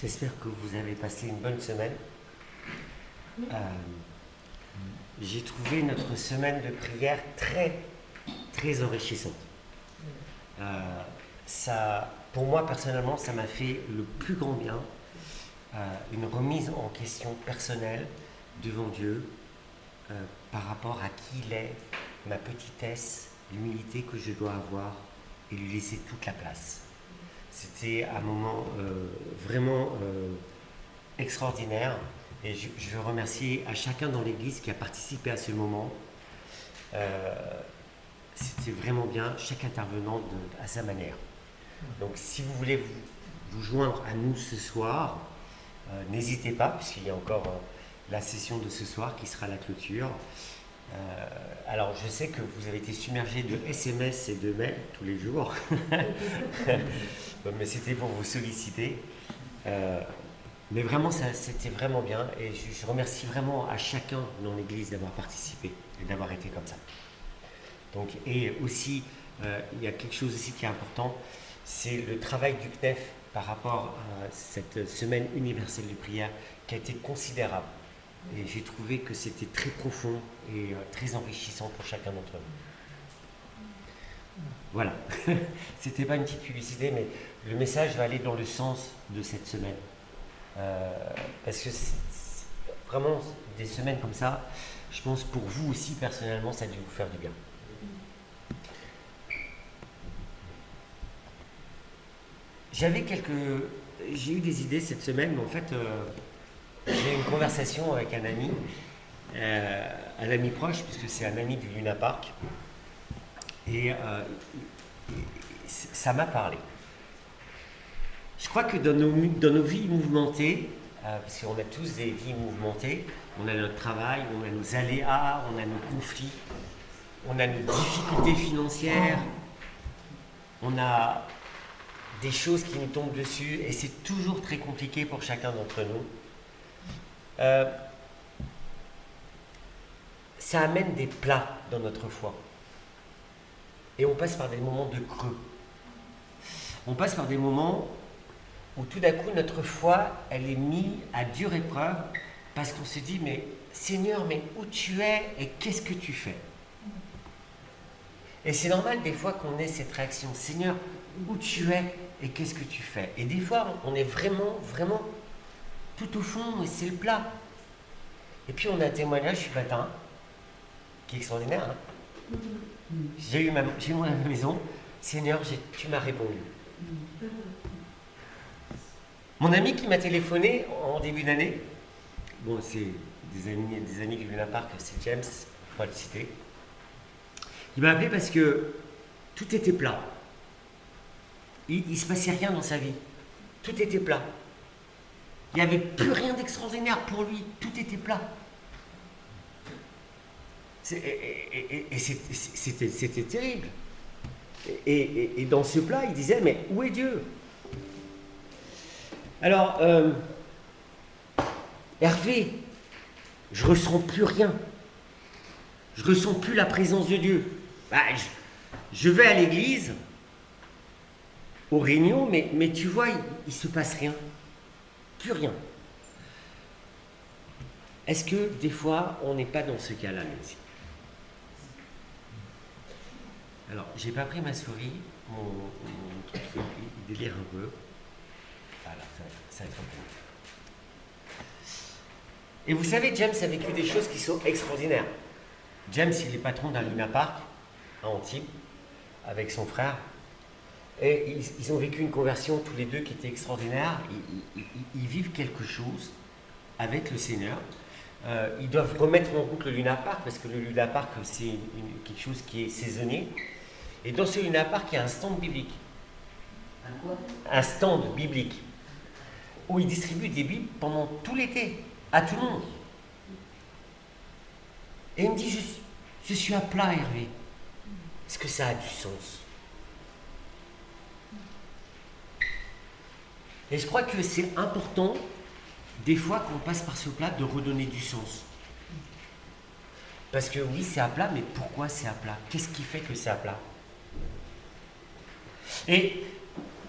J'espère que vous avez passé une bonne semaine. J'ai trouvé notre semaine de prière très enrichissante. Pour moi, personnellement, ça m'a fait le plus grand bien. Une remise en question personnelle devant Dieu par rapport à qui il est, ma petitesse, l'humilité que je dois avoir et lui laisser toute la place. C'était un moment vraiment extraordinaire et je veux remercier à chacun dans l'église qui a participé à ce moment. C'était vraiment bien, chaque intervenant à sa manière. Donc si vous voulez vous joindre à nous ce soir, n'hésitez pas, puisqu'il y a encore la session de ce soir qui sera la clôture. Alors je sais que vous avez été submergés de SMS et de mails tous les jours, mais c'était pour vous solliciter. Mais vraiment, c'était vraiment bien et je remercie vraiment à chacun dans l'église d'avoir participé et d'avoir été comme ça. Donc, et aussi, il y a quelque chose aussi qui est important, c'est le travail du CNEF par rapport à cette semaine universelle de prière qui a été considérable. Et j'ai trouvé que c'était très profond et très enrichissant pour chacun d'entre nous. Voilà, c'était pas une petite publicité, mais le message va aller dans le sens de cette semaine. Parce que c'est vraiment des semaines comme ça, je pense pour vous aussi personnellement, ça a dû vous faire du bien. J'ai eu des idées cette semaine, mais en fait, j'ai eu une conversation avec un ami proche, puisque c'est un ami du Luna Park, et ça m'a parlé. Je crois que dans nos vies mouvementées, parce qu'on a tous des vies mouvementées, on a notre travail, on a nos aléas, on a nos conflits, on a nos difficultés financières, on a des choses qui nous tombent dessus, et c'est toujours très compliqué pour chacun d'entre nous. Ça amène des plats dans notre foi. Et on passe par des moments de creux. On passe par des moments où tout d'un coup notre foi, elle est mise à dure épreuve parce qu'on se dit, mais Seigneur, mais où tu es et qu'est-ce que tu fais? Et c'est normal des fois qu'on ait cette réaction, Seigneur, où tu es et qu'est-ce que tu fais? Et des fois, on est vraiment tout au fond et c'est le plat. Et puis on a un témoignage ce matin qui est extraordinaire. Hein, j'ai moi à la maison, Seigneur, tu m'as répondu. Mon ami qui m'a téléphoné en début d'année, bon, c'est des amis du Luna Park, c'est James, pour le citer. Il m'a appelé parce que tout était plat. Il ne se passait rien dans sa vie. Tout était plat. Il n'y avait plus rien d'extraordinaire pour lui. Tout était plat. Et c'était terrible. Et dans ce plat, il disait, mais où est Dieu? Alors, Hervé, je ne ressens plus rien. Je ne ressens plus la présence de Dieu. Bah, je vais à l'église, aux réunions, mais tu vois, il ne se passe rien. Plus rien. Est-ce que des fois, on n'est pas dans ce cas-là, nous aussi? Alors, j'ai pas pris ma souris, mon truc, il délire un peu. Voilà, ça va être un peu. Et vous savez, James a vécu des choses qui sont extraordinaires. James, il est patron d'un Luna Park à Antibes, avec son frère. Et ils ont vécu une conversion tous les deux qui était extraordinaire. Ils vivent quelque chose avec le Seigneur. Ils doivent remettre en route le Luna Park, parce que le Luna Park, c'est quelque chose qui est saisonnier. Et dans ce Luna Park, il y a un stand biblique. Un quoi? Un stand biblique. Où ils distribuent des Bibles pendant tout l'été, à tout le monde. Et il me dit, je suis à plat, Hervé. Est-ce que ça a du sens? Et je crois que c'est important, des fois, quand on passe par ce plat, de redonner du sens. Parce que oui, c'est à plat, mais pourquoi c'est à plat? Qu'est-ce qui fait que c'est à plat? Et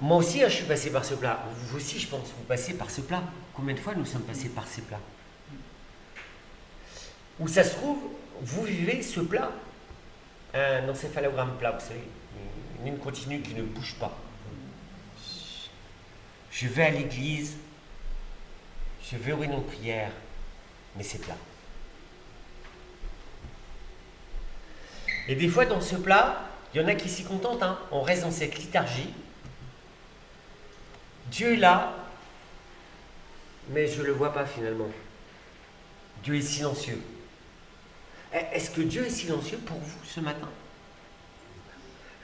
Moi aussi, hein, je suis passé par ce plat. Vous aussi, je pense, vous passez par ce plat. Combien de fois nous sommes passés par ces plats? Où ça se trouve, vous vivez ce plat, un encéphalogramme plat, vous savez, une ligne continue qui ne bouge pas. Je vais à l'église, je vais aux réunions de prière, mais c'est plat. Et des fois, dans ce plat, il y en a qui s'y contentent, hein. On reste dans cette léthargie. Dieu est là, mais je ne le vois pas finalement. Dieu est silencieux. Est-ce que Dieu est silencieux pour vous ce matin?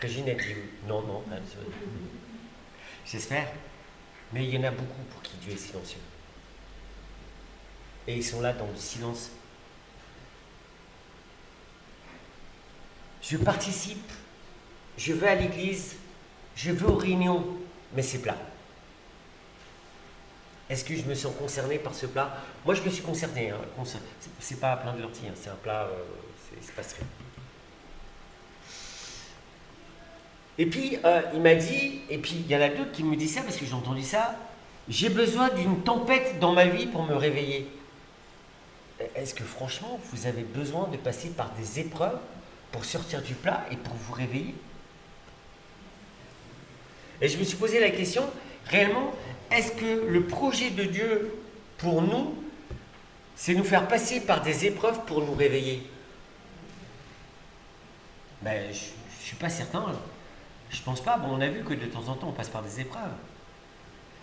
Régine a dit non, non. J'espère. Mais il y en a beaucoup pour qui Dieu est silencieux. Et ils sont là dans le silence. Je participe, je vais à l'église, je vais aux réunions, mais c'est plat. Est-ce que je me sens concerné par ce plat? Moi, je me suis concerné. Hein. C'est pas plein de lentilles, hein. C'est un plat, c'est pas très. Et puis, il m'a dit, et puis il y en a d'autres qui me disent ça, parce que j'ai entendu ça, j'ai besoin d'une tempête dans ma vie pour me réveiller. Est-ce que franchement, vous avez besoin de passer par des épreuves pour sortir du plat et pour vous réveiller? Et je me suis posé la question, réellement, est-ce que le projet de Dieu pour nous, c'est nous faire passer par des épreuves pour nous réveiller? Ben, je ne suis pas certain. Je pense pas. Bon, on a vu que de temps en temps, on passe par des épreuves.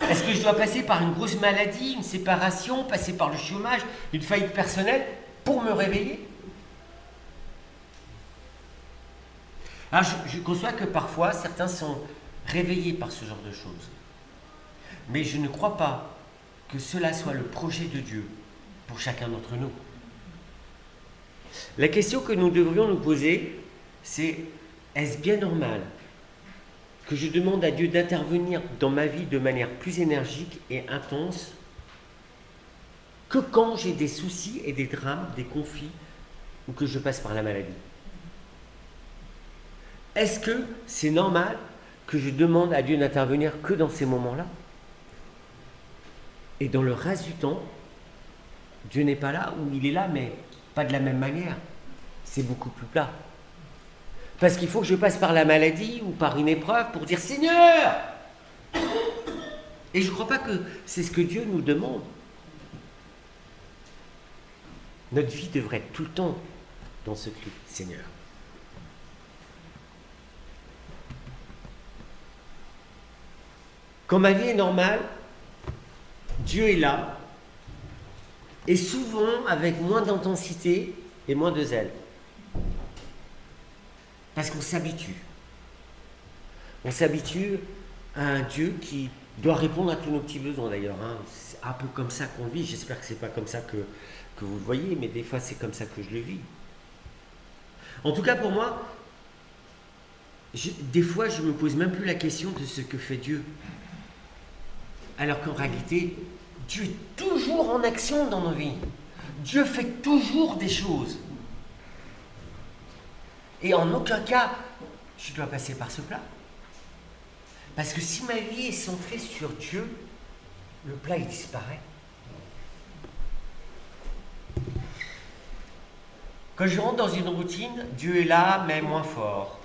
Est-ce que je dois passer par une grosse maladie, une séparation, passer par le chômage, une faillite personnelle pour me réveiller? Alors, je conçois que parfois, certains sont réveillés par ce genre de choses. Mais je ne crois pas que cela soit le projet de Dieu pour chacun d'entre nous. La question que nous devrions nous poser, c'est: est-ce bien normal que je demande à Dieu d'intervenir dans ma vie de manière plus énergique et intense que quand j'ai des soucis et des drames, des conflits, ou que je passe par la maladie? Est-ce que c'est normal que je demande à Dieu d'intervenir que dans ces moments-là? Et dans le reste du temps, Dieu n'est pas là, ou il est là, mais pas de la même manière. C'est beaucoup plus plat. Parce qu'il faut que je passe par la maladie ou par une épreuve pour dire: Seigneur! Et je ne crois pas que c'est ce que Dieu nous demande. Notre vie devrait être tout le temps dans ce cri: Seigneur. Quand ma vie est normale, Dieu est là, et souvent avec moins d'intensité et moins de zèle. Parce qu'on s'habitue. On s'habitue à un Dieu qui doit répondre à tous nos petits besoins d'ailleurs. Hein. C'est un peu comme ça qu'on vit. J'espère que ce n'est pas comme ça que vous le voyez, mais des fois c'est comme ça que je le vis. En tout cas pour moi, des fois je ne me pose même plus la question de ce que fait Dieu. Alors qu'en réalité, Dieu est toujours en action dans nos vies. Dieu fait toujours des choses. Et en aucun cas, je dois passer par ce plat. Parce que si ma vie est centrée sur Dieu, le plat, il disparaît. Quand je rentre dans une routine, Dieu est là, mais moins fort.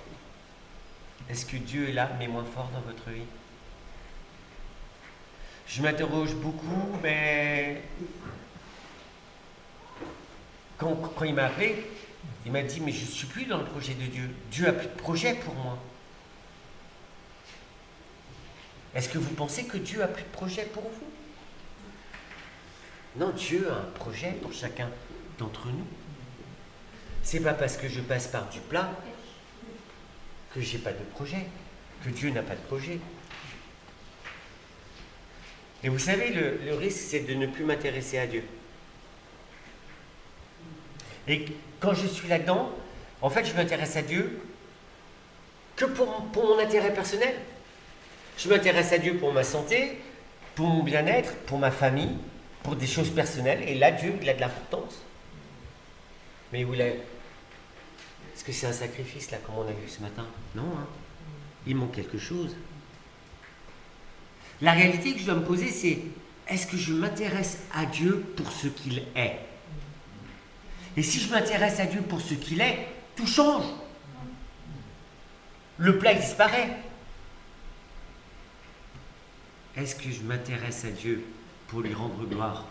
Est-ce que Dieu est là, mais moins fort dans votre vie? Je m'interroge beaucoup, mais quand il m'a appelé, il m'a dit: mais je ne suis plus dans le projet de Dieu. Dieu n'a plus de projet pour moi. Est-ce que vous pensez que Dieu a plus de projet pour vous? Non, Dieu a un projet pour chacun d'entre nous. C'est pas parce que je passe par du plat que j'ai pas de projet, que Dieu n'a pas de projet. Et vous savez, le risque, c'est de ne plus m'intéresser à Dieu. Et quand je suis là-dedans, en fait, je m'intéresse à Dieu que pour mon intérêt personnel. Je m'intéresse à Dieu pour ma santé, pour mon bien-être, pour ma famille, pour des choses personnelles. Et là, Dieu, il a de l'importance. Mais où il est? Est-ce que c'est un sacrifice, là, comme on a vu ce matin? Non, hein. Il manque quelque chose. La réalité que je dois me poser, c'est est-ce que je m'intéresse à Dieu pour ce qu'il est? Et si je m'intéresse à Dieu pour ce qu'il est, tout change. Le plat disparaît. Est-ce que je m'intéresse à Dieu pour lui rendre gloire?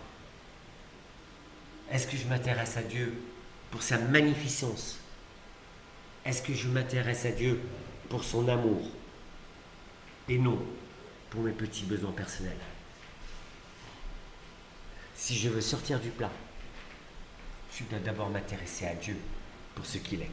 Est-ce que je m'intéresse à Dieu pour sa magnificence? Est-ce que je m'intéresse à Dieu pour son amour? Et non pour mes petits besoins personnels. Si je veux sortir du plat, je dois d'abord m'intéresser à Dieu pour ce qu'il est.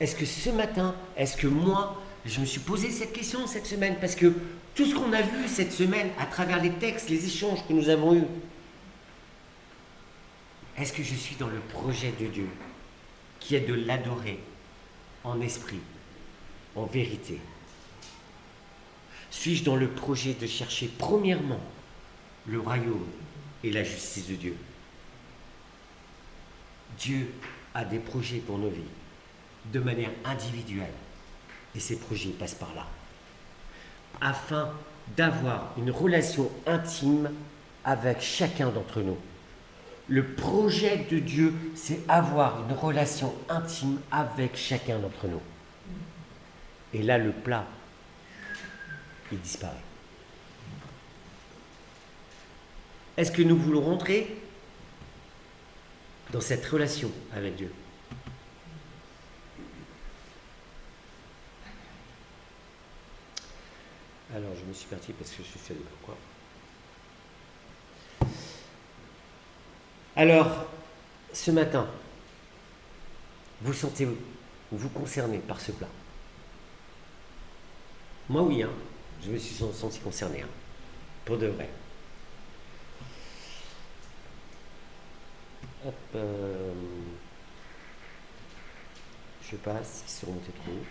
Est-ce que ce matin, est-ce que moi, je me suis posé cette question cette semaine? Parce que tout ce qu'on a vu cette semaine, à travers les textes, les échanges que nous avons eus, est-ce que je suis dans le projet de Dieu, qui est de l'adorer en esprit, en vérité? Suis-je dans le projet de chercher premièrement le royaume et la justice de Dieu? Dieu a des projets pour nos vies, de manière individuelle, et ces projets passent par là, afin d'avoir une relation intime avec chacun d'entre nous. Le projet de Dieu, c'est avoir une relation intime avec chacun d'entre nous. Et là, le plat, il disparaît. Est-ce que nous voulons rentrer dans cette relation avec Dieu? Alors, je me suis parti parce que je sais pourquoi. Alors, ce matin, vous sentez-vous concerné par ce plat? Moi, oui, hein, je me suis senti concerné, hein, pour de vrai. Hop, je passe, ils sont montés trop haut.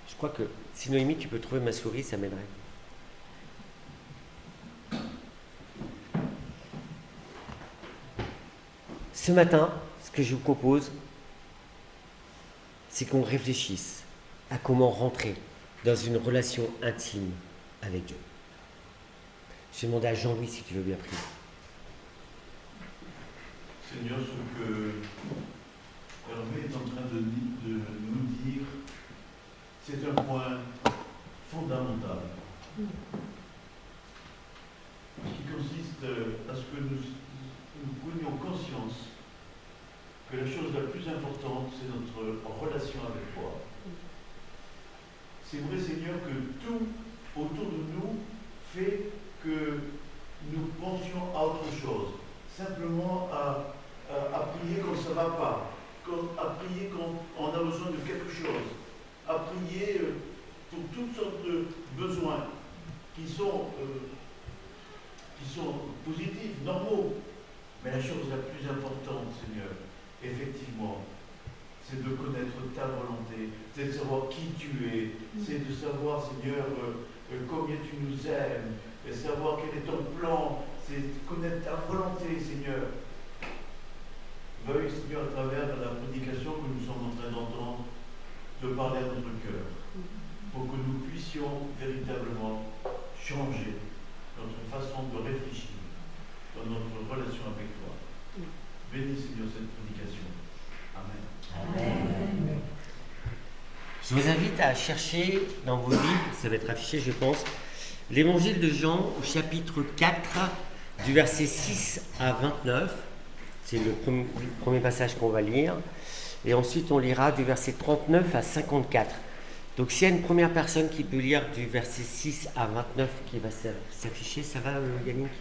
Je crois que si Noémie, tu peux trouver ma souris, ça m'aiderait. Ce matin, ce que je vous propose, c'est qu'on réfléchisse à comment rentrer dans une relation intime avec Dieu. Je vais demander à Jean-Louis si tu veux bien prier. Seigneur, ce que Hervé est en train de nous dire, c'est un point fondamental qui consiste à ce que nous prenions conscience que la chose la plus importante, c'est notre relation avec toi. C'est vrai, Seigneur, que tout autour de nous fait que nous pensions à autre chose, simplement à prier quand ça ne va pas, à prier quand on a besoin de quelque chose, à prier pour toutes sortes de besoins qui sont positifs, normaux. Mais la chose la plus importante, Seigneur, effectivement, c'est de connaître ta volonté, c'est de savoir qui tu es, c'est de savoir, Seigneur, combien tu nous aimes, et savoir quel est ton plan, c'est de connaître ta volonté, Seigneur. Veuille, Seigneur, à travers la prédication que nous sommes en train d'entendre, de parler à notre cœur, pour que nous puissions véritablement changer notre façon de réfléchir dans notre relation avec toi. Bénis, Seigneur, cette prédication. Amen. Amen. Je vous invite à chercher dans vos livres, ça va être affiché je pense, l'évangile de Jean au chapitre 4, du verset 6 à 29. C'est le premier passage qu'on va lire. Et ensuite, on lira du verset 39 à 54. Donc, s'il y a une première personne qui peut lire du verset 6 à 29 qui va s'afficher, ça va, Yannick?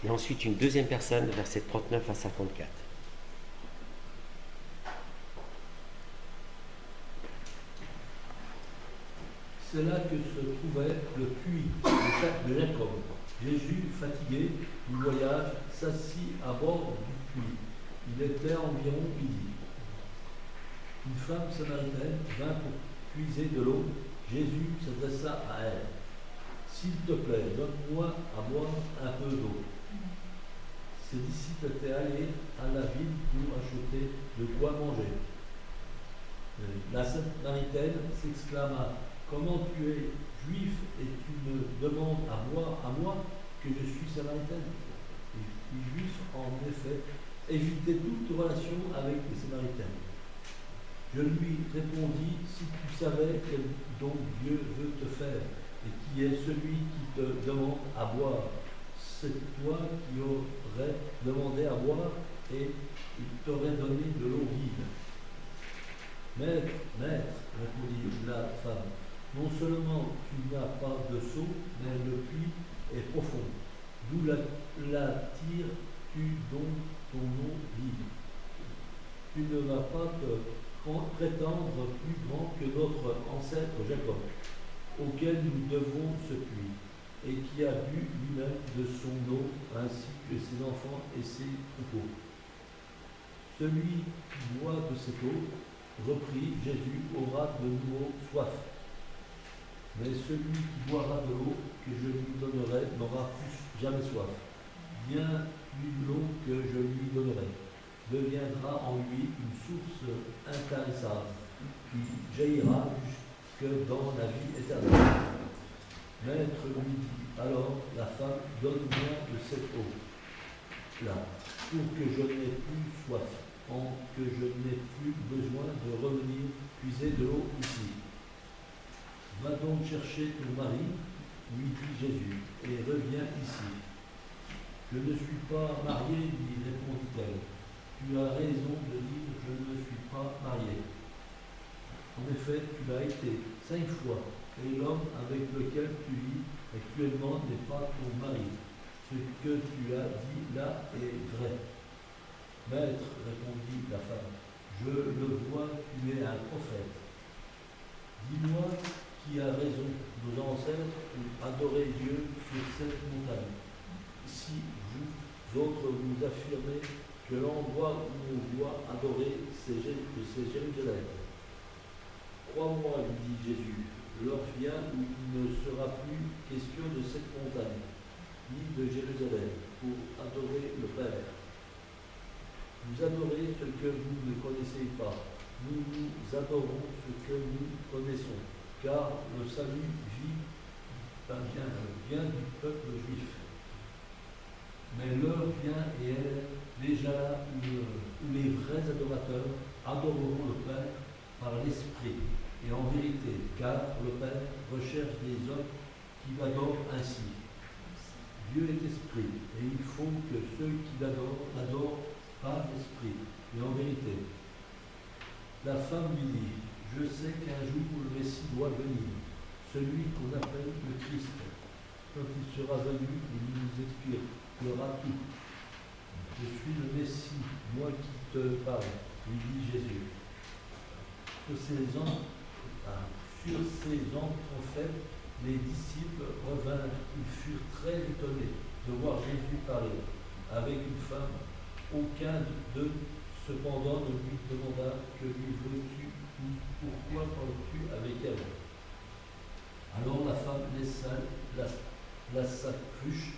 Et ensuite, une deuxième personne, verset 39 à 54. C'est là que se trouvait le puits de Jacob. Jésus, fatigué du voyage, s'assit à bord du puits. Il était environ midi. Une femme samaritaine vint pour puiser de l'eau. Jésus s'adressa à elle. « S'il te plaît, donne-moi à boire un peu d'eau. » Ses disciples étaient allés à la ville pour acheter de quoi manger. La Samaritaine s'exclama: comment tu es juif et tu me demandes à moi que je suis Samaritaine? Les Juifs, en effet, évitaient toute relation avec les Samaritains. Je lui répondis: si tu savais quel don Dieu veut te faire et qui est celui qui te demande à boire, c'est toi qui aurais demandé à boire et il t'aurait donné de l'eau vive. Maître, répondit la femme, non seulement tu n'as pas de seau, mais le puits est profond. D'où la tires-tu donc ton eau vive? Tu ne vas pas te prétendre plus grand que notre ancêtre Jacob, auquel nous devons ce puits, et qui a bu lui-même de son eau, ainsi que ses enfants et ses troupeaux. Celui qui boit de cette eau, reprit Jésus, aura de nouveau soif. Mais celui qui boira de l'eau que je lui donnerai n'aura plus jamais soif. Bien plus l'eau que je lui donnerai deviendra en lui une source intarissable, qui jaillira jusque dans la vie éternelle. Maître lui dit alors la femme: donne-moi de cette eau-là, pour que je n'ai plus soif, que je n'ai plus besoin de revenir puiser de l'eau ici. Va donc chercher ton mari, lui dit Jésus, et reviens ici. Je ne suis pas mariée, lui répondit-elle. Tu as raison de dire: je ne suis pas mariée. En effet, tu l'as été 5 fois, et l'homme avec lequel tu vis actuellement n'est pas ton mari. Ce que tu as dit là est vrai. Maître, répondit la femme, je le vois, tu es un prophète. Dis-moi qui a raison, nos ancêtres ont adoré Dieu sur cette montagne. Si vous autres vous affirmez que l'endroit où on doit adorer, c'est Jérusalem. Crois-moi, lui dit Jésus, l'heure vient où il ne sera plus question de cette montagne, ni de Jérusalem, pour adorer le Père. Vous adorez ce que vous ne connaissez pas. Nous adorons ce que nous connaissons, car le salut vient du peuple juif. Mais l'heure vient et elle est déjà là où les vrais adorateurs adoreront le Père par l'Esprit et en vérité, car le Père recherche des hommes qui l'adorent ainsi. Dieu est esprit, et il faut que ceux qui l'adorent par l'Esprit et en vérité. La femme lui dit: je sais qu'un jour le Messie doit venir, celui qu'on appelle le Christ. Quand il sera venu, il nous expliquera tout. Je suis le Messie, moi qui te parle, lui dit Jésus. Sur ces prophètes, les disciples revinrent. Ils furent très étonnés de voir Jésus parler avec une femme. Aucun d'eux, cependant, ne lui demanda: que lui veux-tu ou pourquoi parles-tu avec elle? Alors la femme laissa sa cruche,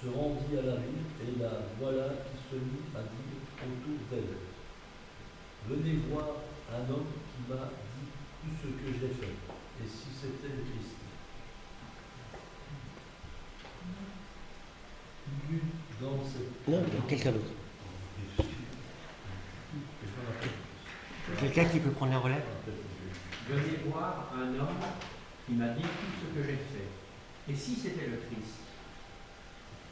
se rendit à la ville, et la voilà qui se mit à dire autour d'elle: venez voir un homme qui m'a dit tout ce que j'ai fait, et si c'était le Christ. Il y eut dans cette... Non, quelqu'un d'autre. Quelqu'un qui peut prendre la relève? Venez voir un homme qui m'a dit tout ce que j'ai fait. Et si c'était le Christ?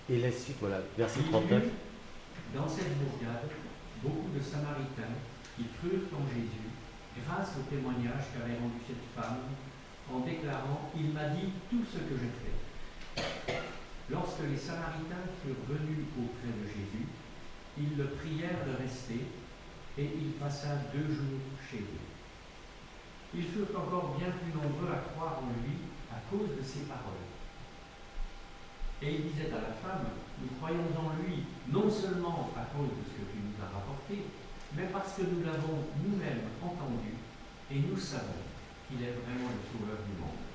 Et la suite, voilà, verset Il y 39. eut dans cette bourgade beaucoup de Samaritains qui crurent en Jésus grâce au témoignage qu'avait rendu cette femme en déclarant: il m'a dit tout ce que j'ai fait. Lorsque les Samaritains furent venus auprès de Jésus, ils le prièrent de rester, et il passa 2 jours chez eux. Ils furent encore bien plus nombreux à croire en lui à cause de ses paroles. Et il disait à la femme: nous croyons en lui, non seulement à cause de ce que tu nous as rapporté, mais parce que nous l'avons nous-mêmes entendu, et nous savons qu'il est vraiment le sauveur du monde.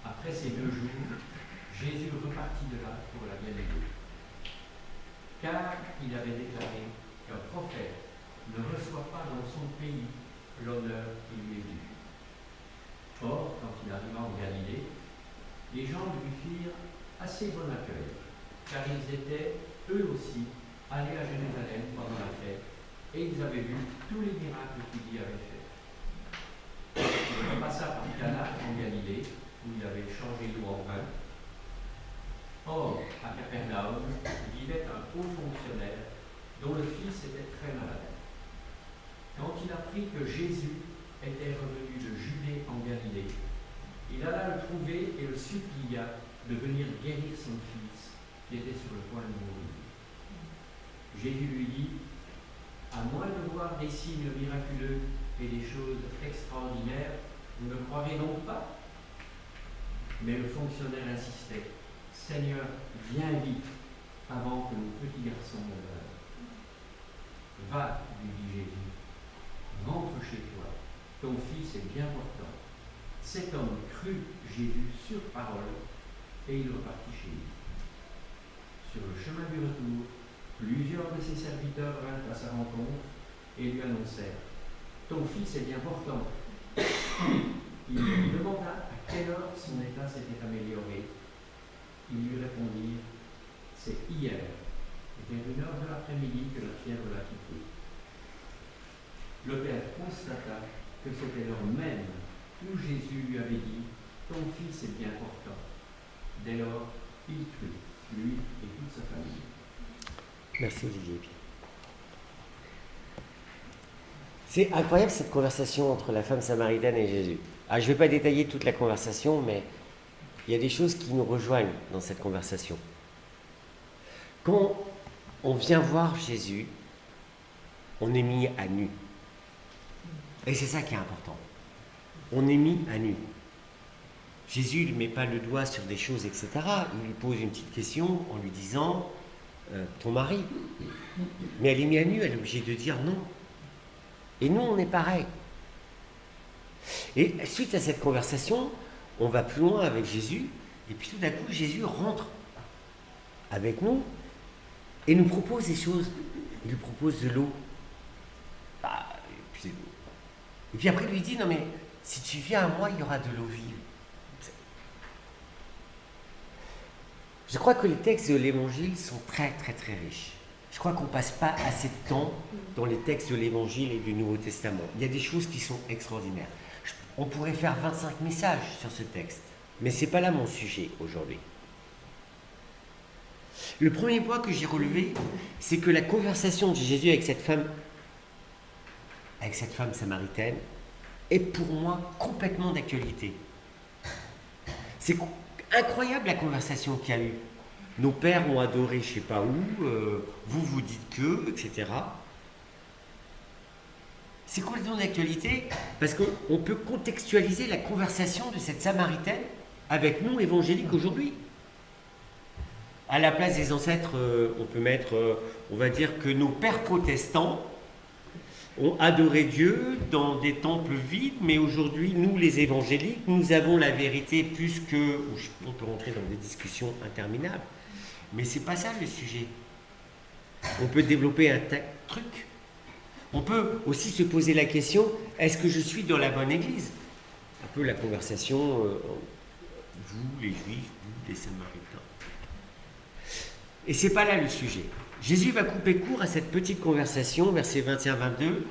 Après ces 2 jours, Jésus repartit de là pour la Galilée. car il avait déclaré qu'un prophète ne reçoit pas dans son pays l'honneur qui lui est dû. Or, quand il arriva en Galilée, les gens lui firent assez bon accueil, car ils étaient, eux aussi, allés à Jérusalem pendant la fête, et ils avaient vu tous les miracles qu'il y avait faits. Il passa par Cana en Galilée, où il avait changé l'eau en vin. Or, à Capernaum, vivait un haut fonctionnaire dont le fils était très malade. Quand il apprit que Jésus était revenu de Judée en Galilée, il alla le trouver et le supplia de venir guérir son fils, qui était sur le point de mourir. Jésus lui dit, à moins de voir des signes miraculeux et des choses extraordinaires, vous ne croirez donc pas? Mais le fonctionnaire insistait, Seigneur, viens vite, avant que mon petit garçon ne meure. Va, lui dit Jésus, rentre chez toi, ton fils est bien portant. Cet homme crut Jésus sur parole, et il repartit chez lui. Sur le chemin du retour, plusieurs de ses serviteurs vinrent à sa rencontre et lui annoncèrent, ton fils est bien portant. Il lui demanda à quelle heure son état s'était amélioré. Ils lui répondirent, c'est hier, et vers 1h de l'après-midi que la fièvre l'a quitté. Le père constata que c'était l'heure même où Jésus lui avait dit, ton fils est bien portant. Dès lors, il crut, lui et toute sa famille. Merci Olivier. C'est incroyable cette conversation entre la femme samaritaine et Jésus. Je ne vais pas détailler toute la conversation, mais il y a des choses qui nous rejoignent dans cette conversation. Quand on vient voir Jésus, on est mis à nu. Et c'est ça qui est important. On est mis à nu. Jésus ne met pas le doigt sur des choses, etc. Il lui pose une petite question en lui disant ton mari. Mais elle est mise à nu, elle est obligée de dire non. Et nous, on est pareil. Et suite à cette conversation, on va plus loin avec Jésus, et puis tout d'un coup, Jésus rentre avec nous et nous propose des choses. Il nous propose de l'eau. Et puis après, il lui dit, non mais, si tu viens à moi, il y aura de l'eau vive. Je crois que les textes de l'Évangile sont très, très, très riches. Je crois qu'on ne passe pas assez de temps dans les textes de l'Évangile et du Nouveau Testament. Il y a des choses qui sont extraordinaires. On pourrait faire 25 messages sur ce texte, mais ce n'est pas là mon sujet aujourd'hui. Le premier point que j'ai relevé, c'est que la conversation de Jésus avec cette femme samaritaine, est pour moi complètement d'actualité. C'est incroyable la conversation qu'il y a eu. Nos pères ont adoré je ne sais pas où, vous dites que, etc. C'est complètement d'actualité parce qu'on peut contextualiser la conversation de cette Samaritaine avec nous évangéliques aujourd'hui. À la place des ancêtres, on peut mettre, on va dire que nos pères protestants ont adoré Dieu dans des temples vides, mais aujourd'hui, nous les évangéliques, nous avons la vérité plus que... On peut rentrer dans des discussions interminables, mais c'est pas ça le sujet. On peut développer un tas de trucs. On peut aussi se poser la question, est-ce que je suis dans la bonne église? Un peu la conversation, vous les Juifs, vous les Samaritains. Et c'est pas là le sujet. Jésus va couper court à cette petite conversation, versets 21-22,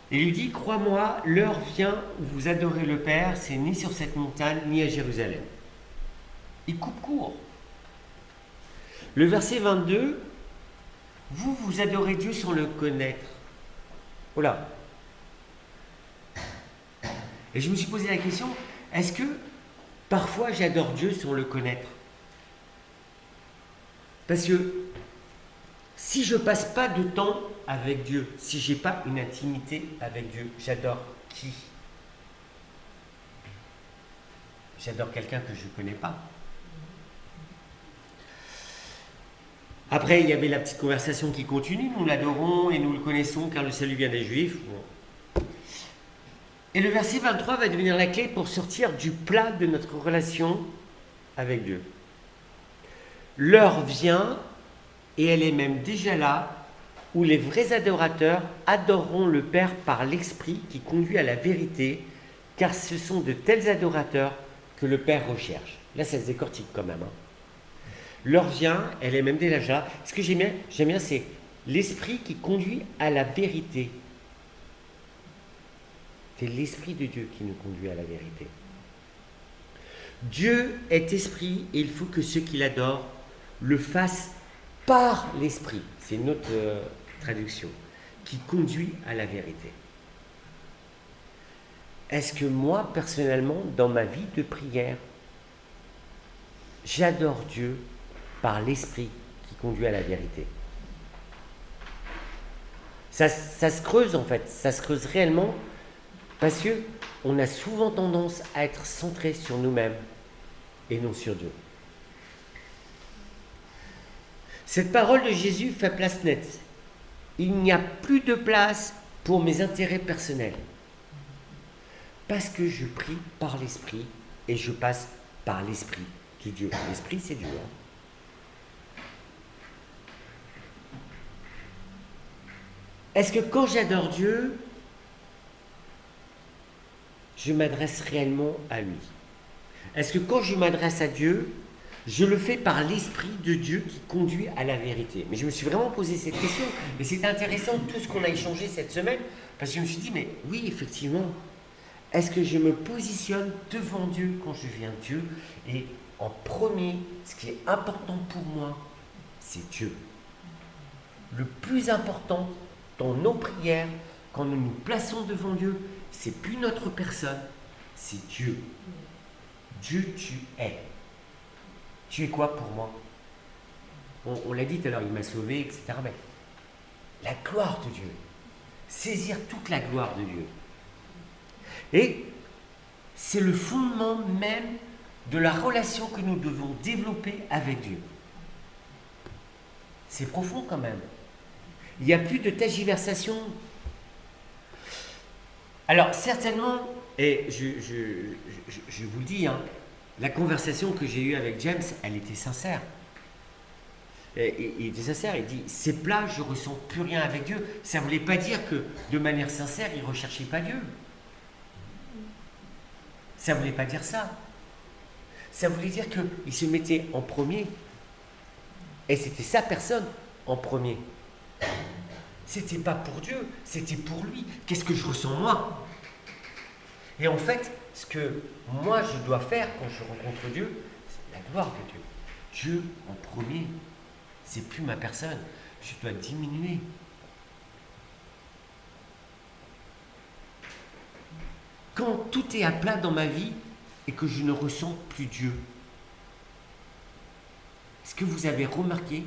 et lui dit, crois-moi, l'heure vient où vous adorez le Père, c'est ni sur cette montagne, ni à Jérusalem. Il coupe court. Le verset 22, vous adorez Dieu sans le connaître. Voilà. Et je me suis posé la question, est-ce que parfois j'adore Dieu sans le connaître? Parce que si je ne passe pas de temps avec Dieu, si je n'ai pas une intimité avec Dieu, j'adore qui? J'adore quelqu'un que je ne connais pas. Après, il y avait la petite conversation qui continue. Nous l'adorons et nous le connaissons car le salut vient des Juifs. Bon. Et le verset 23 va devenir la clé pour sortir du plat de notre relation avec Dieu. L'heure vient et elle est même déjà là, où les vrais adorateurs adoreront le Père par l'Esprit qui conduit à la vérité, car ce sont de tels adorateurs que le Père recherche. Là, ça se décortique quand même. L'heure vient, elle est même déjà là. Ce que j'aime bien, c'est l'Esprit qui conduit à la vérité. C'est l'Esprit de Dieu qui nous conduit à la vérité. Dieu est esprit et il faut que ceux qui l'adorent le fassent par l'esprit. C'est une autre traduction qui conduit à la vérité. Est-ce que moi, personnellement, dans ma vie de prière, j'adore Dieu par l'esprit qui conduit à la vérité? Ça se creuse en fait, ça se creuse réellement parce que on a souvent tendance à être centré sur nous-mêmes et non sur Dieu. Cette parole de Jésus fait place nette. Il n'y a plus de place pour mes intérêts personnels. Parce que je prie par l'Esprit et je passe par l'Esprit de Dieu. L'Esprit, c'est Dieu. Est-ce que quand j'adore Dieu, je m'adresse réellement à lui? Est-ce que quand je m'adresse à Dieu, je le fais par l'Esprit de Dieu qui conduit à la vérité? Mais je me suis vraiment posé cette question, et c'était intéressant tout ce qu'on a échangé cette semaine, parce que je me suis dit, mais oui, effectivement, est-ce que je me positionne devant Dieu quand je viens de Dieu? Et en premier, ce qui est important pour moi, c'est Dieu. Le plus important dans nos prières, quand nous nous plaçons devant Dieu, c'est plus notre personne, c'est Dieu. Dieu, tu es. Tu es quoi pour moi? On l'a dit tout à l'heure, il m'a sauvé, etc. Mais la gloire de Dieu. Saisir toute la gloire de Dieu. Et c'est le fondement même de la relation que nous devons développer avec Dieu. C'est profond quand même. Il n'y a plus de tergiversation. Alors certainement, et je vous le dis, la conversation que j'ai eue avec James, elle était sincère. Il était sincère, il dit, c'est plat, je ne ressens plus rien avec Dieu. Ça ne voulait pas dire que de manière sincère, il ne recherchait pas Dieu. Ça ne voulait pas dire ça. Ça voulait dire qu'il se mettait en premier. Et c'était sa personne en premier. C'était pas pour Dieu, c'était pour lui. Qu'est-ce que je ressens moi? Et en fait, ce que moi je dois faire quand je rencontre Dieu, c'est la gloire de Dieu. Dieu en premier, c'est plus ma personne. Je dois diminuer. Quand tout est à plat dans ma vie et que je ne ressens plus Dieu, est-ce que vous avez remarqué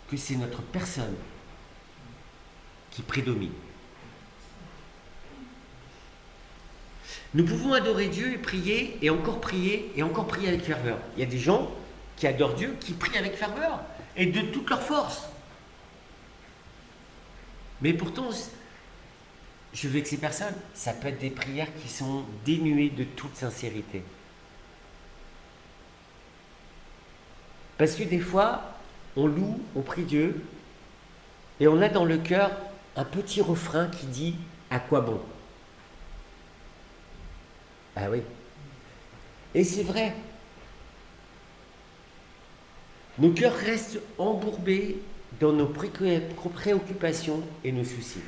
que c'est notre personne qui prédomine? Nous pouvons adorer Dieu et prier encore prier avec ferveur. Il y a des gens qui adorent Dieu, qui prient avec ferveur et de toute leur force. Mais pourtant, je veux que ces personnes, ça peut être des prières qui sont dénuées de toute sincérité. Parce que des fois, on loue, on prie Dieu, et on a dans le cœur un petit refrain qui dit « à quoi bon ?» Ah oui. Et c'est vrai. Nos cœurs restent embourbés dans nos préoccupations et nos soucis.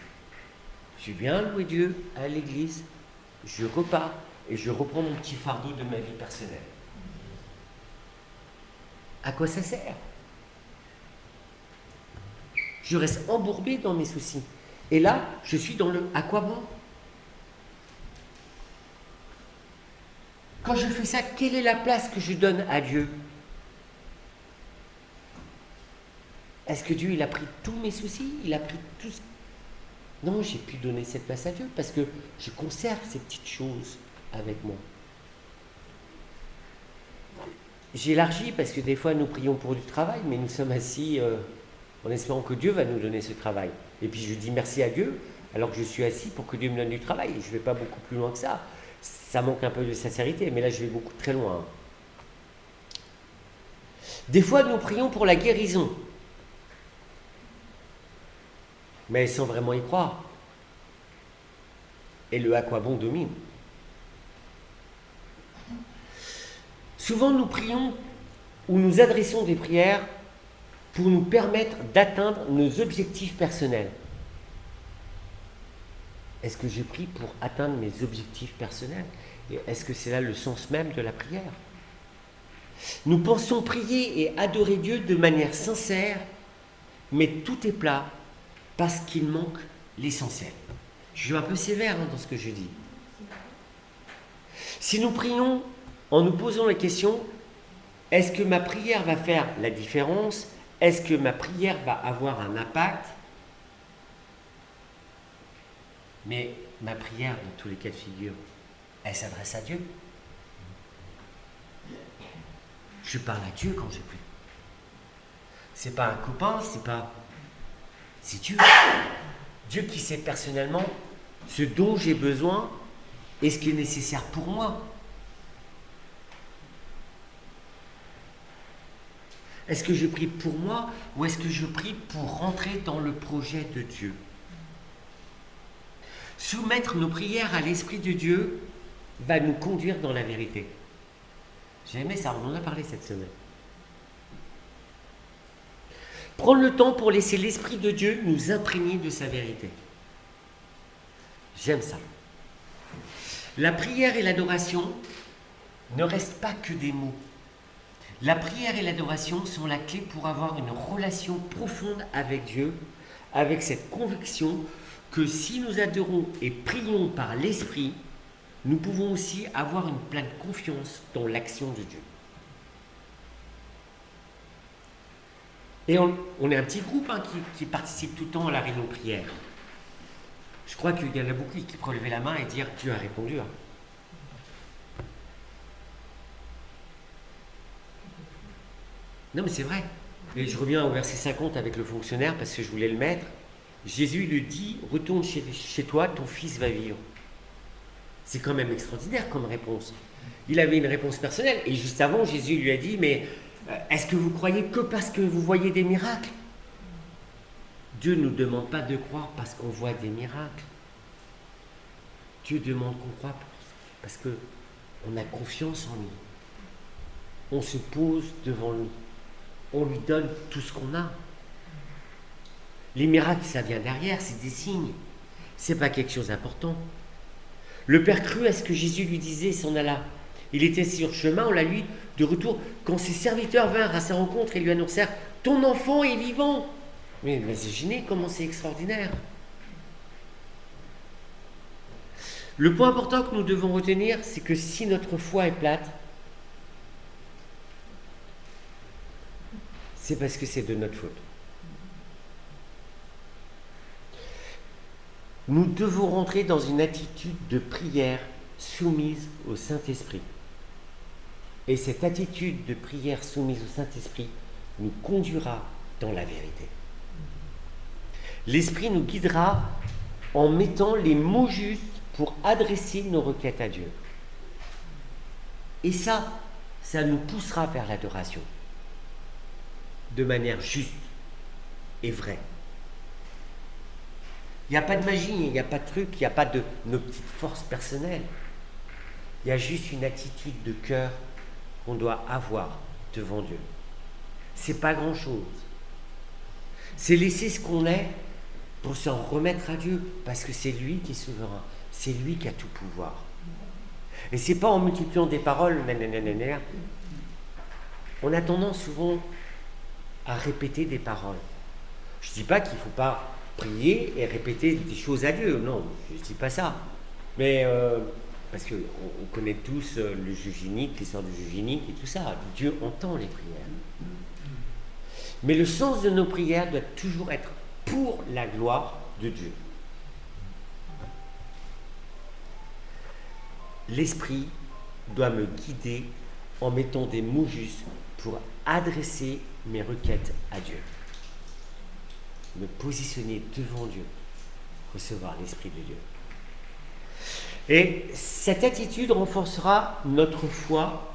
Je viens louer Dieu à l'église, je repars et je reprends mon petit fardeau de ma vie personnelle. À quoi ça sert? Je reste embourbé dans mes soucis. Et là, je suis dans le « à quoi bon ?» Quand je fais ça, quelle est la place que je donne à Dieu? Est-ce que Dieu, il a pris tous mes soucis? Il a pris tout ce... Non, j'ai pu donner cette place à Dieu parce que je conserve ces petites choses avec moi. J'élargis parce que des fois, nous prions pour du travail, mais nous sommes assis en espérant que Dieu va nous donner ce travail. Et puis je dis merci à Dieu alors que je suis assis pour que Dieu me donne du travail. Je ne vais pas beaucoup plus loin que ça. Ça manque un peu de sincérité, mais là je vais beaucoup très loin. Des fois nous prions pour la guérison. mais sans vraiment y croire. Et le à quoi bon domine. Souvent nous prions ou nous adressons des prières pour nous permettre d'atteindre nos objectifs personnels. Est-ce que je prie pour atteindre mes objectifs personnels? Et est-ce que c'est là le sens même de la prière? Nous pensons prier et adorer Dieu de manière sincère, mais tout est plat parce qu'il manque l'essentiel. Je suis un peu sévère dans ce que je dis. Si nous prions en nous posant la question, est-ce que ma prière va faire la différence? Est-ce que ma prière va avoir un impact? Mais ma prière, dans tous les cas de figure, elle s'adresse à Dieu. Je parle à Dieu quand je prie. C'est pas un copain, c'est Dieu. Dieu qui sait personnellement ce dont j'ai besoin et ce qui est nécessaire pour moi. Est-ce que je prie pour moi ou est-ce que je prie pour rentrer dans le projet de Dieu? Soumettre nos prières à l'Esprit de Dieu va nous conduire dans la vérité. J'ai aimé ça, on en a parlé cette semaine. Prendre le temps pour laisser l'Esprit de Dieu nous imprégner de sa vérité. J'aime ça. La prière et l'adoration ne restent pas que des mots. La prière et l'adoration sont la clé pour avoir une relation profonde avec Dieu, avec cette conviction que si nous adorons et prions par l'Esprit, nous pouvons aussi avoir une pleine confiance dans l'action de Dieu. Et on est un petit groupe qui participe tout le temps à la réunion de prière. Je crois qu'il y en a beaucoup qui peuvent lever la main et dire « Dieu a répondu ». Non mais c'est vrai. Et je reviens au verset 50 avec le fonctionnaire parce que je voulais le mettre. Jésus lui dit « Retourne chez toi, ton fils va vivre ». C'est quand même extraordinaire comme réponse. Il avait une réponse personnelle. Et juste avant, Jésus lui a dit « Mais est-ce que vous croyez que parce que vous voyez des miracles ?» Dieu ne nous demande pas de croire parce qu'on voit des miracles. Dieu demande qu'on croit parce qu'on a confiance en lui. On se pose devant lui. On lui donne tout ce qu'on a. Les miracles, ça vient derrière, c'est des signes. C'est pas quelque chose d'important. Le Père crut à ce que Jésus lui disait et s'en alla. Il était sur le chemin, on l'a lu, de retour, quand ses serviteurs vinrent à sa rencontre et lui annoncèrent « Ton enfant est vivant !» Mais imaginez comment c'est extraordinaire. Le point important que nous devons retenir, c'est que si notre foi est plate, c'est parce que c'est de notre faute. Nous devons rentrer dans une attitude de prière soumise au Saint-Esprit. Et cette attitude de prière soumise au Saint-Esprit nous conduira dans la vérité. L'Esprit nous guidera en mettant les mots justes pour adresser nos requêtes à Dieu. Et ça nous poussera vers l'adoration. De manière juste et vraie. Il n'y a pas de magie, il n'y a pas de truc, il n'y a pas de nos petites forces personnelles. Il y a juste une attitude de cœur qu'on doit avoir devant Dieu. C'est pas grand-chose. C'est laisser ce qu'on est pour s'en remettre à Dieu, parce que c'est lui qui est souverain, c'est lui qui a tout pouvoir. Et c'est pas en multipliant des paroles, nanana. On a tendance souvent à répéter des paroles. Je ne dis pas qu'il ne faut pas prier et répéter des choses à Dieu, non, je ne dis pas ça. Mais parce qu'on connaît tous le juge unique, l'histoire du juge unique et tout ça. Dieu entend les prières. Mais le sens de nos prières doit toujours être pour la gloire de Dieu. L'Esprit doit me guider en mettant des mots justes pour adresser mes requêtes à Dieu. Me positionner devant Dieu, recevoir l'Esprit de Dieu. Et cette attitude renforcera notre foi,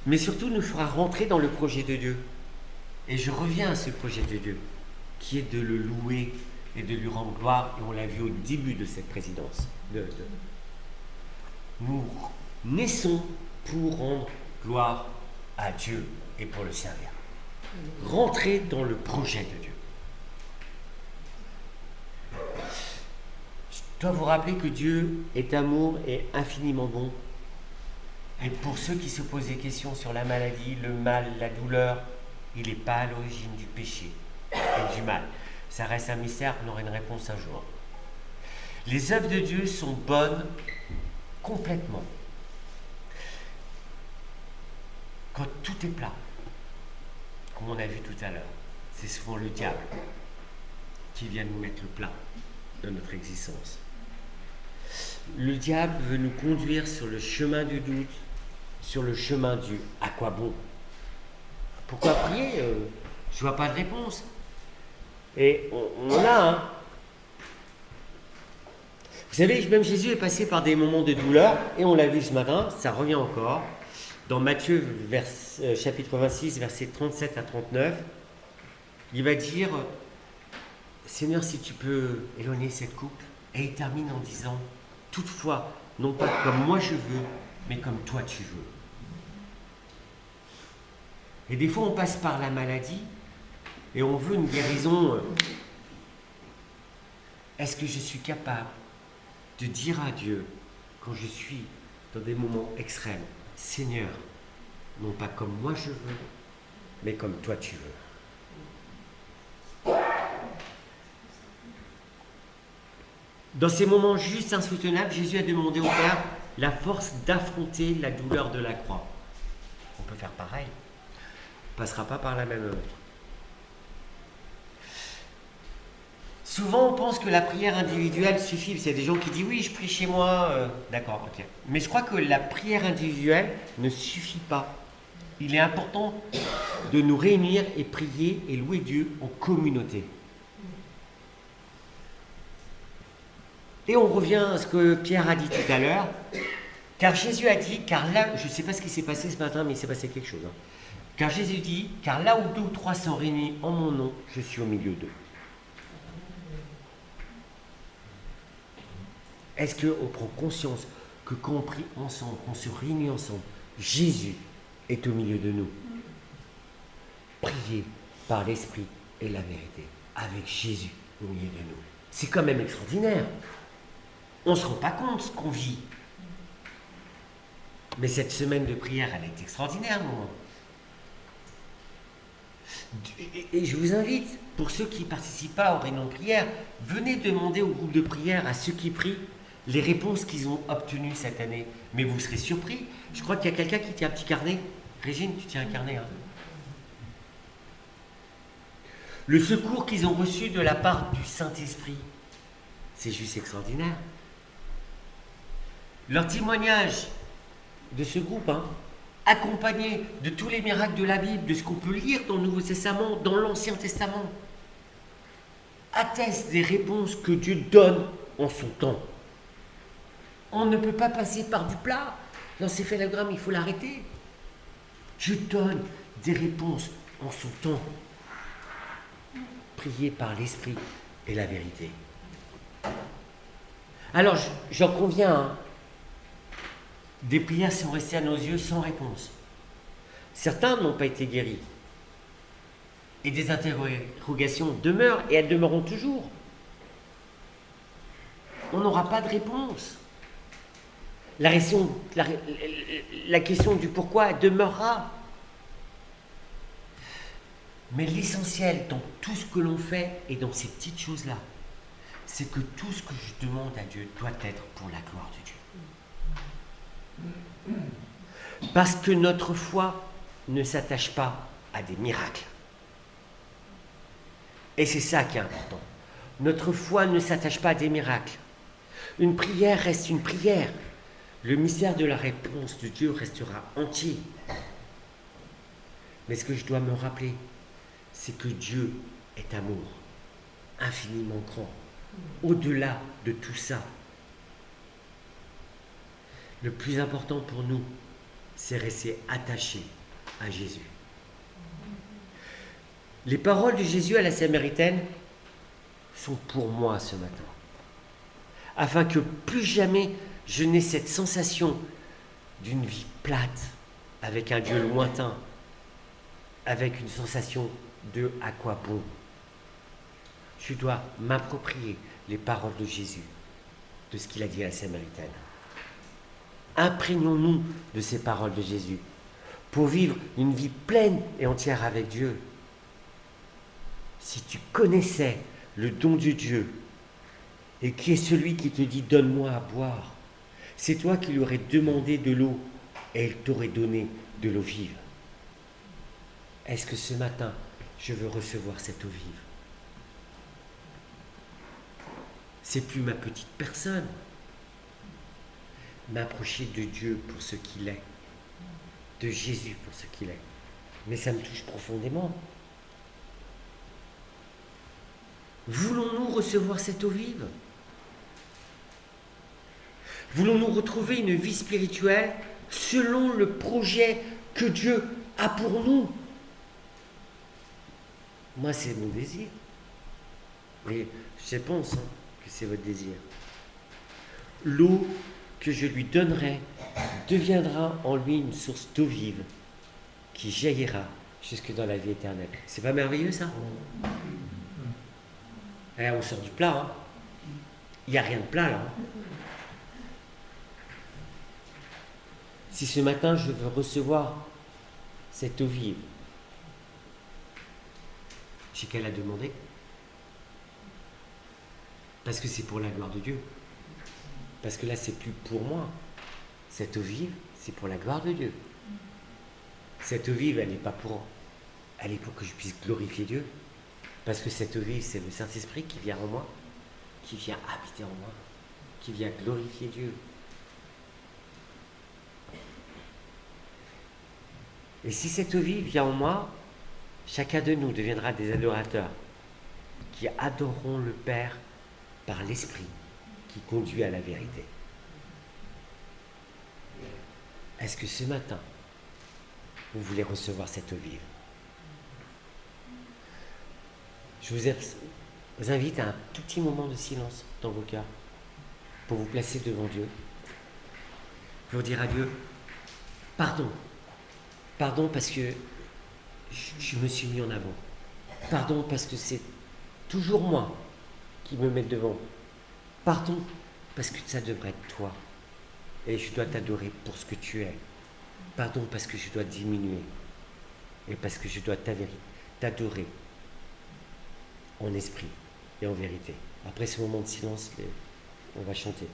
mais surtout nous fera rentrer dans le projet de Dieu. Et je reviens à ce projet de Dieu, qui est de le louer, et de lui rendre gloire, et on l'a vu au début de cette présidence. Nous naissons pour rendre gloire à Dieu et pour le servir. Rentrer dans le projet de Dieu. Je dois vous rappeler que Dieu est amour et infiniment bon. Et pour ceux qui se posent des questions sur la maladie, le mal, la douleur, il n'est pas à l'origine du péché et du mal. Ça reste un mystère, on aura une réponse un jour. Les œuvres de Dieu sont bonnes complètement. Quand tout est plat, comme on a vu tout à l'heure, c'est souvent le diable qui vient nous mettre le plat dans notre existence. Le diable veut nous conduire sur le chemin du doute, sur le chemin du « à quoi bon ?» Pourquoi prier? Je ne vois pas de réponse. Et on a, hein. Vous savez, même Jésus est passé par des moments de douleur, et on l'a vu ce matin, ça revient encore. Dans Matthieu, chapitre 26, versets 37 à 39, il va dire « Seigneur, si tu peux éloigner cette coupe », et il termine en disant « Toutefois, non pas comme moi je veux, mais comme toi tu veux. » Et des fois, on passe par la maladie, et on veut une guérison. Est-ce que je suis capable de dire à Dieu, quand je suis dans des moments extrêmes, Seigneur, non pas comme moi je veux, mais comme toi tu veux. Dans ces moments juste insoutenables, Jésus a demandé au Père la force d'affronter la douleur de la croix. On peut faire pareil. On ne passera pas par la même œuvre. Souvent, on pense que la prière individuelle suffit. Il y a des gens qui disent « Oui, je prie chez moi. D'accord, ok. » Mais je crois que la prière individuelle ne suffit pas. Il est important de nous réunir et prier et louer Dieu en communauté. Et on revient à ce que Pierre a dit tout à l'heure. Car Jésus a dit, car là, je ne sais pas ce qui s'est passé ce matin, mais il s'est passé quelque chose. Car Jésus dit, car là où 2 ou 3 sont réunis en mon nom, je suis au milieu d'eux. Est-ce qu'on prend conscience que quand on prie ensemble, qu'on se réunit ensemble, Jésus est au milieu de nous? Prier par l'Esprit et la vérité, avec Jésus au milieu de nous. C'est quand même extraordinaire. On ne se rend pas compte ce qu'on vit. Mais cette semaine de prière, elle est extraordinaire, moi. Et je vous invite, pour ceux qui ne participent pas aux réunions de prière, venez demander au groupe de prière, à ceux qui prient, les réponses qu'ils ont obtenues cette année. Mais vous serez surpris. Je crois qu'il y a quelqu'un qui tient un petit carnet. Régine, tu tiens un carnet, hein? Le secours qu'ils ont reçu de la part du Saint-Esprit, c'est juste extraordinaire. Leur témoignage de ce groupe, hein, accompagné de tous les miracles de la Bible, de ce qu'on peut lire dans le Nouveau Testament, dans l'Ancien Testament, atteste des réponses que Dieu donne en son temps. On ne peut pas passer par du plat. L'encéphalogramme, il faut l'arrêter. Dieu donne des réponses en son temps. Prier par l'Esprit et la vérité. Alors, j'en conviens, hein, des prières sont restées à nos yeux sans réponse. Certains n'ont pas été guéris. Et des interrogations demeurent et elles demeureront toujours. On n'aura pas de réponse. La question du pourquoi demeurera. Mais l'essentiel dans tout ce que l'on fait et dans ces petites choses-là, c'est que tout ce que je demande à Dieu doit être pour la gloire de Dieu. Parce que notre foi ne s'attache pas à des miracles. Et c'est ça qui est important. Notre foi ne s'attache pas à des miracles. Une prière reste une prière. Le mystère de la réponse de Dieu restera entier. Mais ce que je dois me rappeler, c'est que Dieu est amour, infiniment grand, au-delà de tout ça. Le plus important pour nous, c'est rester attaché à Jésus. Les paroles de Jésus à la Samaritaine sont pour moi ce matin. Afin que plus jamais je n'ai cette sensation d'une vie plate, avec un Dieu lointain, avec une sensation de à quoi bon. Je dois m'approprier les paroles de Jésus, de ce qu'il a dit à la Samaritaine. Imprégnons-nous de ces paroles de Jésus pour vivre une vie pleine et entière avec Dieu. Si tu connaissais le don de Dieu et qui est celui qui te dit « donne-moi à boire », c'est toi qui lui aurais demandé de l'eau et il t'aurait donné de l'eau vive. Est-ce que ce matin, je veux recevoir cette eau vive? C'est plus ma petite personne. M'approcher de Dieu pour ce qu'il est, de Jésus pour ce qu'il est. Mais ça me touche profondément. Voulons-nous recevoir cette eau vive? Voulons-nous retrouver une vie spirituelle selon le projet que Dieu a pour nous? Moi, c'est mon désir. Mais je pense que c'est votre désir. L'eau que je lui donnerai deviendra en lui une source d'eau vive qui jaillira jusque dans la vie éternelle. C'est pas merveilleux, ça? On sort du plat, hein. Il n'y a rien de plat, là. Si ce matin, je veux recevoir cette eau vive, j'ai qu'à la demander. Parce que c'est pour la gloire de Dieu. Parce que là, c'est plus pour moi. Cette eau vive, c'est pour la gloire de Dieu. Cette eau vive, elle n'est pas pour... Elle est pour que je puisse glorifier Dieu. Parce que cette eau vive, c'est le Saint-Esprit qui vient en moi, qui vient habiter en moi, qui vient glorifier Dieu. Et si cette eau vive vient en moi, chacun de nous deviendra des adorateurs qui adoreront le Père par l'Esprit qui conduit à la vérité. Est-ce que ce matin, vous voulez recevoir cette eau vive? Je vous invite à un tout petit moment de silence dans vos cœurs pour vous placer devant Dieu, pour dire à Dieu, pardon. Pardon parce que je me suis mis en avant. Pardon parce que c'est toujours moi qui me mets devant. Pardon parce que ça devrait être toi. Et je dois t'adorer pour ce que tu es. Pardon parce que je dois diminuer. Et parce que je dois t'adorer en esprit et en vérité. Après ce moment de silence, on va chanter.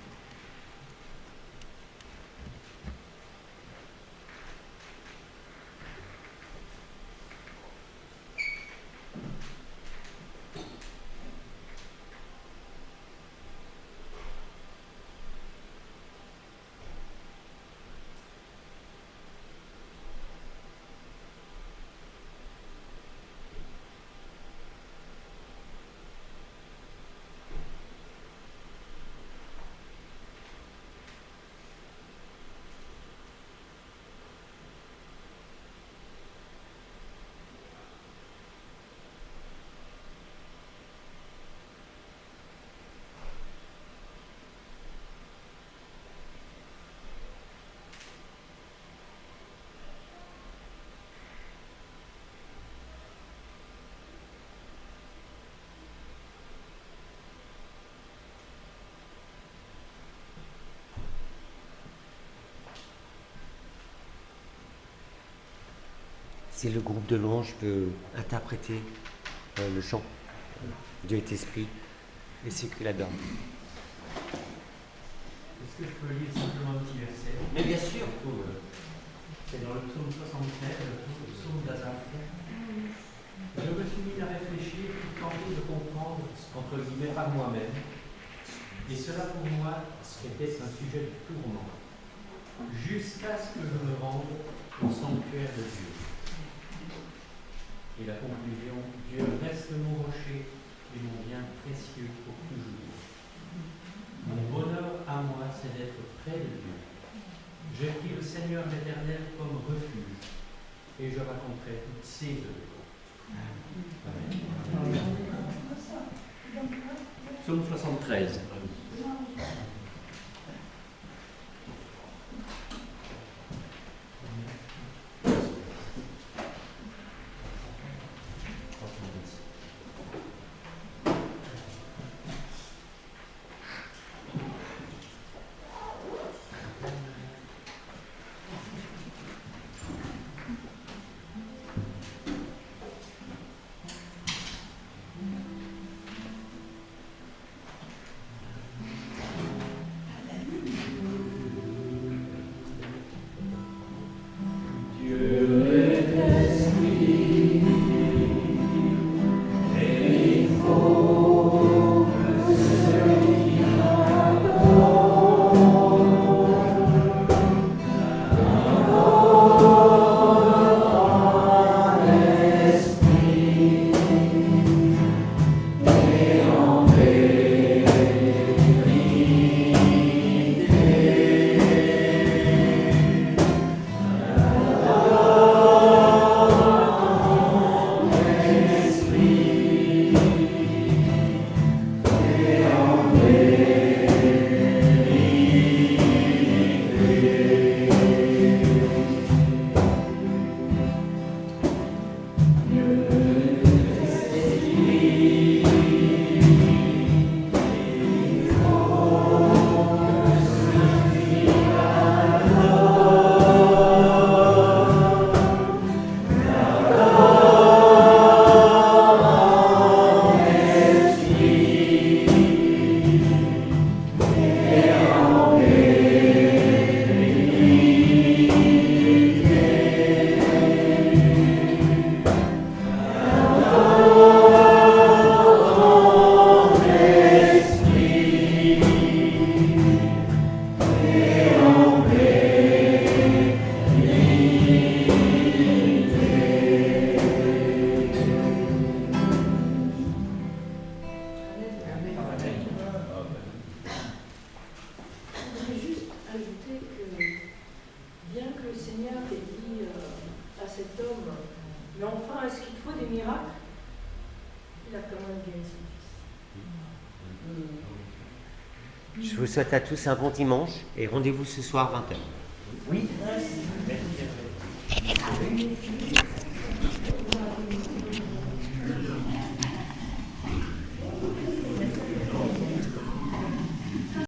Si le groupe de louanges peut interpréter le chant, Dieu est esprit, et ceux qui l'adorent. Est-ce que je peux lire simplement un petit verset? Mais bien sûr. C'est dans le psaume 73, le psaume d'Asaph. Je me suis mis à réfléchir pour tenter de comprendre, entre guillemets, par moi-même. Et cela pour moi était un sujet de tourment. Jusqu'à ce que je me rende au sanctuaire de Dieu. Et la conclusion, Dieu reste mon rocher et mon bien précieux pour toujours. Mon bonheur à moi, c'est d'être près de Dieu. J'ai pris le Seigneur l'Éternel comme refuge et je raconterai toutes ses œuvres. Amen. Psaume 73. Je vous souhaite à tous un bon dimanche et rendez-vous ce soir 20h. Oui.